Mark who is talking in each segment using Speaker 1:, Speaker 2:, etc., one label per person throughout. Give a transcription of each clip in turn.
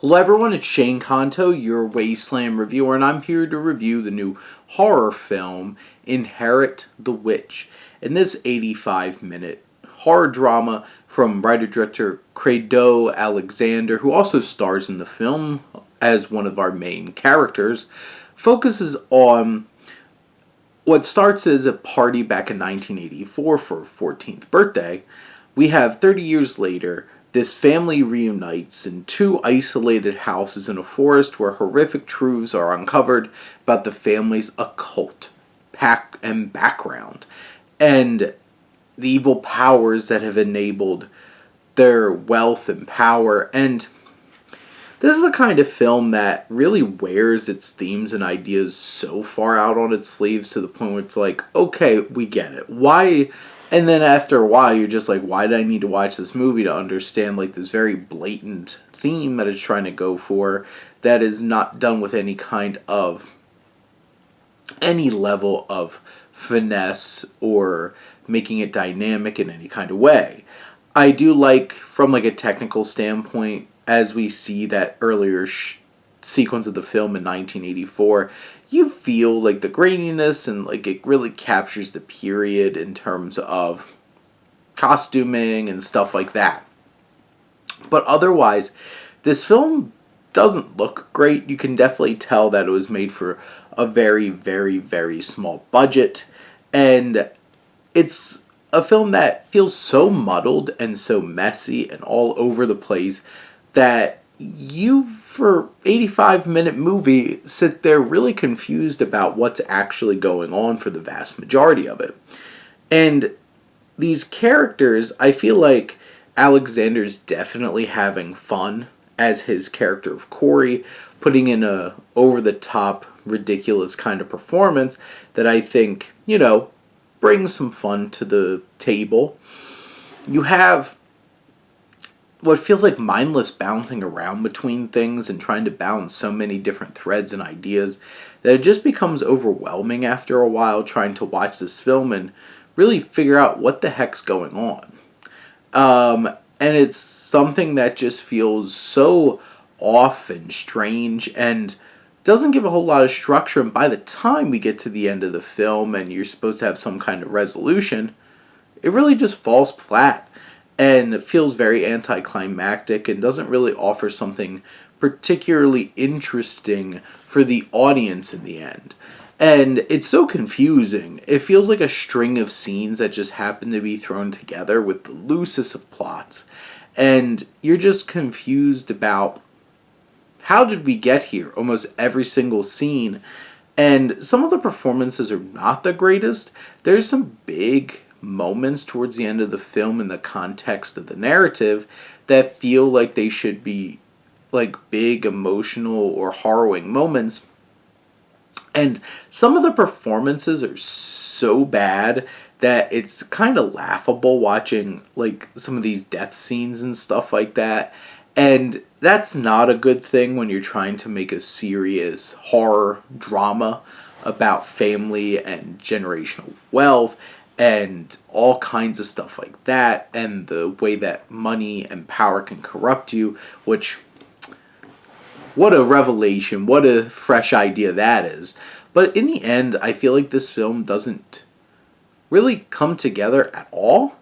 Speaker 1: Hello everyone, it's Shane Kanto, your Wasteland reviewer, and I'm here to review the new horror film, Inherit the Witch. In this 85-minute horror drama from writer-director Credo Alexander, who also stars in the film as one of our main characters, focuses on what starts as a party back in 1984 for her 14th birthday. We have 30 years later. This family reunites in two isolated houses in a forest where horrific truths are uncovered about the family's occult pact and background, and the evil powers that have enabled their wealth and power. And this is the kind of film that really wears its themes and ideas so far out on its sleeves to the point where it's like, okay, we get it. Why? And then after a while, you're just like, why did I need to watch this movie to understand like this very blatant theme that it's trying to go for that is not done with any level of finesse or making it dynamic in any kind of way. I do like, from like a technical standpoint, as we see that earlier sequence of the film in 1984, you feel like the graininess and like it really captures the period in terms of costuming and stuff like that. But otherwise, this film doesn't look great. You can definitely tell that it was made for a very, very, very small budget. And it's a film that feels so muddled and so messy and all over the place that you, for 85-minute movie, sit there really confused about what's actually going on for the vast majority of it. And these characters, I feel like Alexander's definitely having fun as his character of Corey, putting in a over-the-top, ridiculous kind of performance that I think, brings some fun to the table. You have what feels like mindless bouncing around between things and trying to balance so many different threads and ideas that it just becomes overwhelming after a while trying to watch this film and really figure out what the heck's going on. And it's something that just feels so off and strange and doesn't give a whole lot of structure, and by the time we get to the end of the film and you're supposed to have some kind of resolution, it really just falls flat. And it feels very anticlimactic and doesn't really offer something particularly interesting for the audience in the end. And it's so confusing. It feels like a string of scenes that just happen to be thrown together with the loosest of plots. And you're just confused about how did we get here? Almost every single scene. And some of the performances are not the greatest. There's some big moments towards the end of the film in the context of the narrative that feel like they should be like big emotional or harrowing moments, and some of the performances are so bad that it's kind of laughable watching like some of these death scenes and stuff like that. And that's not a good thing when you're trying to make a serious horror drama about family and generational wealth and all kinds of stuff like that, and the way that money and power can corrupt you, which, what a revelation, what a fresh idea that is. But in the end, I feel like this film doesn't really come together at all,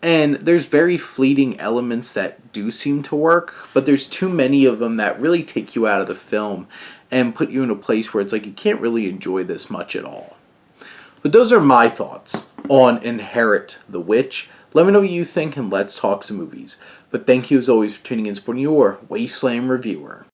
Speaker 1: and there's very fleeting elements that do seem to work, but there's too many of them that really take you out of the film and put you in a place where it's like you can't really enjoy this much at all. But those are my thoughts on Inherit the Witch. Let me know what you think and let's talk some movies. But thank you as always for tuning in and supporting your Wasteland reviewer.